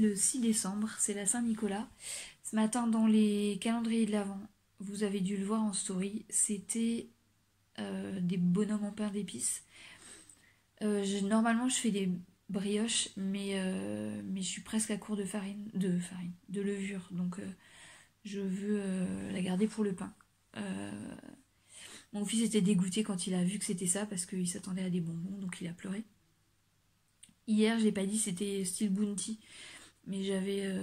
Le 6 décembre, c'est la Saint-Nicolas. Ce matin, dans les calendriers de l'Avent, vous avez dû le voir en story, c'était des bonhommes en pain d'épices. Normalement, je fais des brioches, mais je suis presque à court de de levure, donc je veux la garder pour le pain. Mon fils était dégoûté quand il a vu que c'était ça, parce qu'il s'attendait à des bonbons, donc il a pleuré. Hier, je l'ai pas dit, c'était style Bounty. Mais j'avais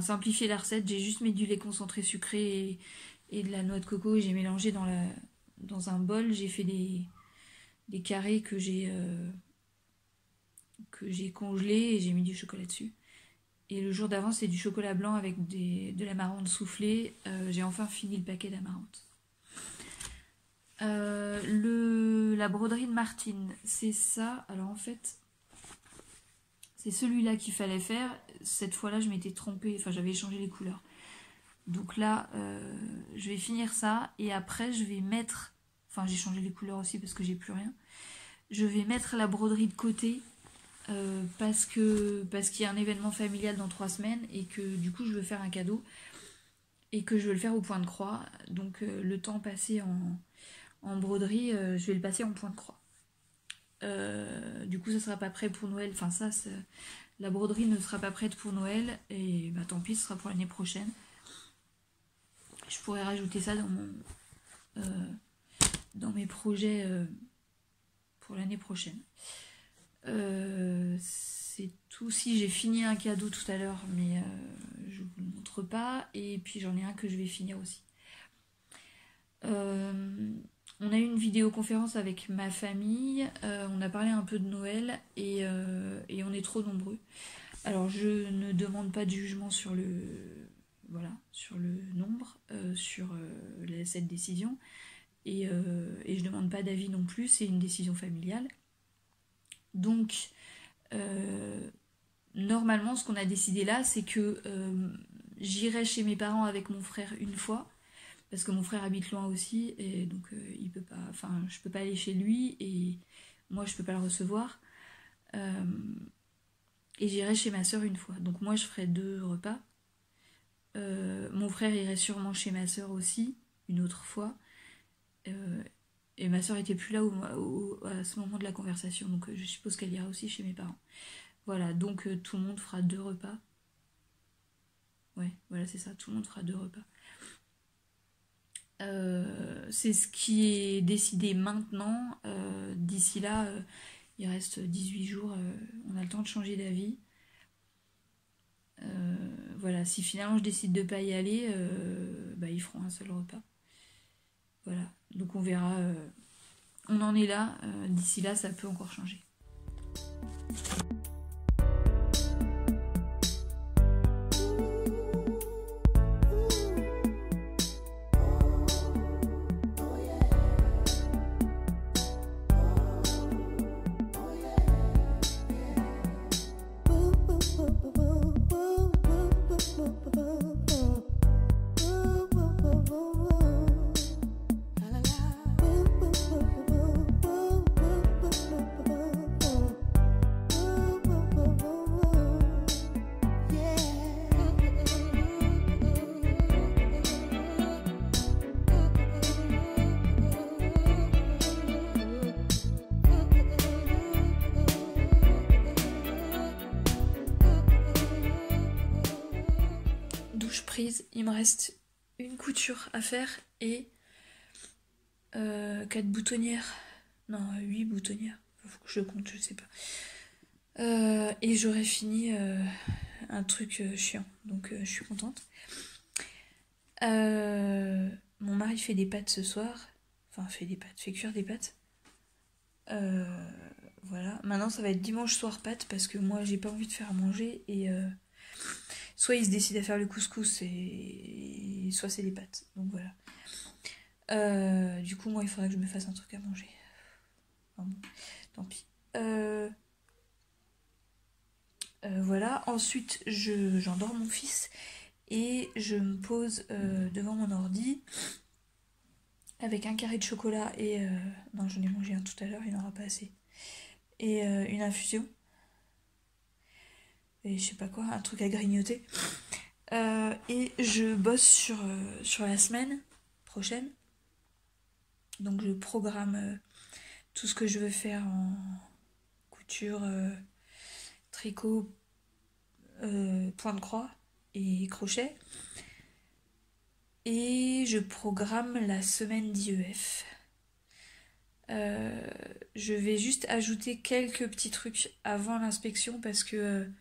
simplifié la recette, j'ai juste mis du lait concentré sucré et de la noix de coco et j'ai mélangé dans un bol, j'ai fait des carrés que j'ai congelés et j'ai mis du chocolat dessus. Et le jour d'avant, c'est du chocolat blanc avec de l'amarante soufflée. J'ai enfin fini le paquet d'amarante. La broderie de Martine, c'est ça. Alors en fait, c'est celui-là qu'il fallait faire. Cette fois-là, je m'étais trompée. Enfin, j'avais changé les couleurs. Donc là, je vais finir ça. Et après, je vais mettre... Enfin, j'ai changé les couleurs aussi parce que j'ai plus rien. Je vais mettre la broderie de côté. Parce qu'il y a un événement familial dans 3 semaines. Et que du coup, je veux faire un cadeau. Et que je veux le faire au point de croix. Donc, le temps passé en broderie, je vais le passer en point de croix. Du coup ça sera pas prêt pour Noël, enfin ça la broderie ne sera pas prête pour Noël et bah tant pis, ce sera pour l'année prochaine. Je pourrais rajouter ça dans mes projets pour l'année prochaine. C'est tout. Si j'ai fini un cadeau tout à l'heure, mais je vous le montre pas, et puis j'en ai un que je vais finir aussi. On a eu une vidéoconférence avec ma famille, on a parlé un peu de Noël et on est trop nombreux. Alors je ne demande pas de jugement sur le nombre, sur cette décision et je demande pas d'avis non plus, c'est une décision familiale. Donc normalement ce qu'on a décidé là, c'est que j'irai chez mes parents avec mon frère une fois. Parce que mon frère habite loin aussi, et donc il peut pas, enfin je peux pas aller chez lui, et moi je peux pas le recevoir. Et j'irai chez ma soeur une fois. Donc moi je ferai 2 repas. Mon frère irait sûrement chez ma soeur aussi, une autre fois. Et ma soeur était plus là à ce moment de la conversation, donc je suppose qu'elle ira aussi chez mes parents. Voilà, donc tout le monde fera 2 repas. Ouais, voilà c'est ça, tout le monde fera 2 repas. C'est ce qui est décidé maintenant. D'ici là, il reste 18 jours, on a le temps de changer d'avis. Voilà, si finalement je décide de ne pas y aller, ils feront un seul repas. Voilà, donc on verra. On en est là, d'ici là ça peut encore changer. Il me reste une couture à faire et 4 boutonnières. Non, 8 boutonnières. Faut que je compte, je sais pas. Et j'aurais fini un truc chiant. Donc je suis contente. Mon mari fait des pâtes ce soir. Enfin, fait cuire des pâtes. Voilà. Maintenant, ça va être dimanche soir pâtes parce que moi, j'ai pas envie de faire à manger. Et soit il se décide à faire le couscous et soit c'est des pâtes. Donc voilà. Du coup, moi, il faudrait que je me fasse un truc à manger. Enfin, bon, tant pis. Voilà. Ensuite, j'endors mon fils et je me pose devant mon ordi avec un carré de chocolat et... non, j'en ai mangé un tout à l'heure, il n'en aura pas assez. Et une infusion. Et je sais pas quoi, un truc à grignoter. Et je bosse sur la semaine prochaine. Donc je programme tout ce que je veux faire en couture, tricot, point de croix et crochet. Et je programme la semaine d'IEF. Je vais juste ajouter quelques petits trucs avant l'inspection parce que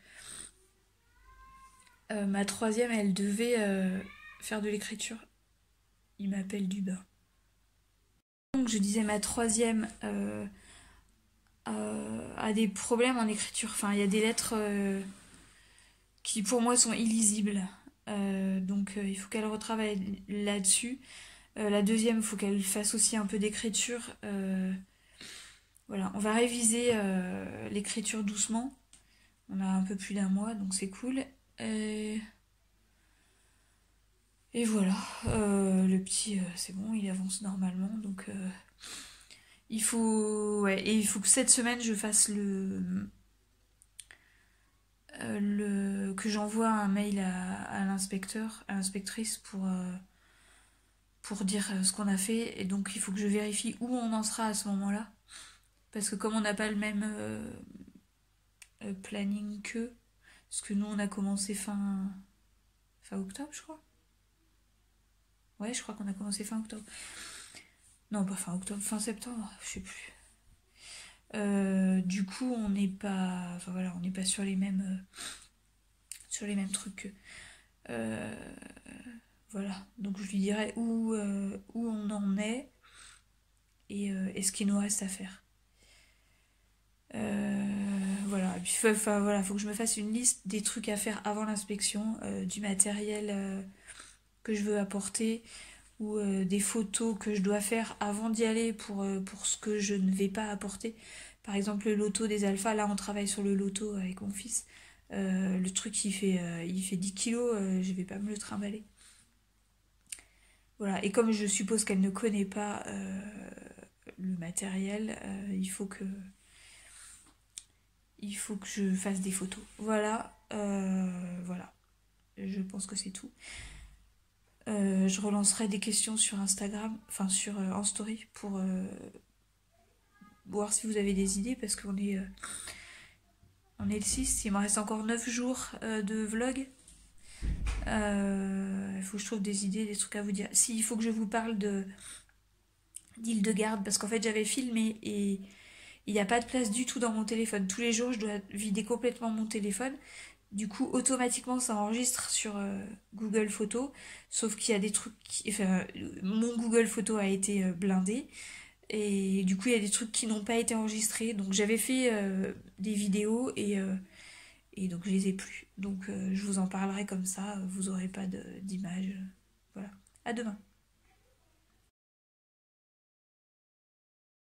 ma troisième, elle devait faire de l'écriture. Il m'appelle du bas. Donc je disais, ma troisième a des problèmes en écriture. Enfin, il y a des lettres qui pour moi sont illisibles. Donc il faut qu'elle retravaille là-dessus. La deuxième, il faut qu'elle fasse aussi un peu d'écriture. Voilà, on va réviser l'écriture doucement. On a un peu plus d'1 mois, donc c'est cool. Et voilà, le petit, c'est bon, il avance normalement, donc il faut, ouais, et il faut que cette semaine je fasse que j'envoie un mail à l'inspecteur, à l'inspectrice pour dire ce qu'on a fait, et donc il faut que je vérifie où on en sera à ce moment-là, parce que comme on n'a pas le même planning qu'eux, parce que nous on a commencé fin octobre, je crois. Ouais, je crois qu'on a commencé fin octobre. Non, pas fin octobre, fin septembre, je sais plus. Du coup, on n'est pas, enfin voilà, on n'est pas sur les mêmes trucs. Voilà, donc je lui dirai où on en est et ce qu'il nous reste à faire. Voilà, et puis voilà, faut que je me fasse une liste des trucs à faire avant l'inspection, du matériel que je veux apporter ou des photos que je dois faire avant d'y aller pour ce que je ne vais pas apporter. Par exemple, le loto des alphas, là on travaille sur le loto avec mon fils. Le truc il fait 10 kilos, je vais pas me le trimballer. Voilà, et comme je suppose qu'elle ne connaît pas le matériel, il faut que je fasse des photos. Voilà, voilà. Je pense que c'est tout. Je relancerai des questions sur Instagram, enfin en story pour voir si vous avez des idées parce qu'on est le 6, il me reste encore 9 jours de vlog. Il faut que je trouve des idées, des trucs à vous dire. Si, il faut que je vous parle d'Île-de-Garde parce qu'en fait j'avais filmé et il n'y a pas de place du tout dans mon téléphone. Tous les jours je dois vider complètement mon téléphone. Du coup, automatiquement, ça enregistre sur Google Photos. Sauf qu'il y a des trucs... Enfin, mon Google Photos a été blindé. Et du coup, il y a des trucs qui n'ont pas été enregistrés. Donc, j'avais fait des vidéos et donc, je les ai plus. Donc, je vous en parlerai comme ça. Vous n'aurez pas d'image. Voilà. À demain.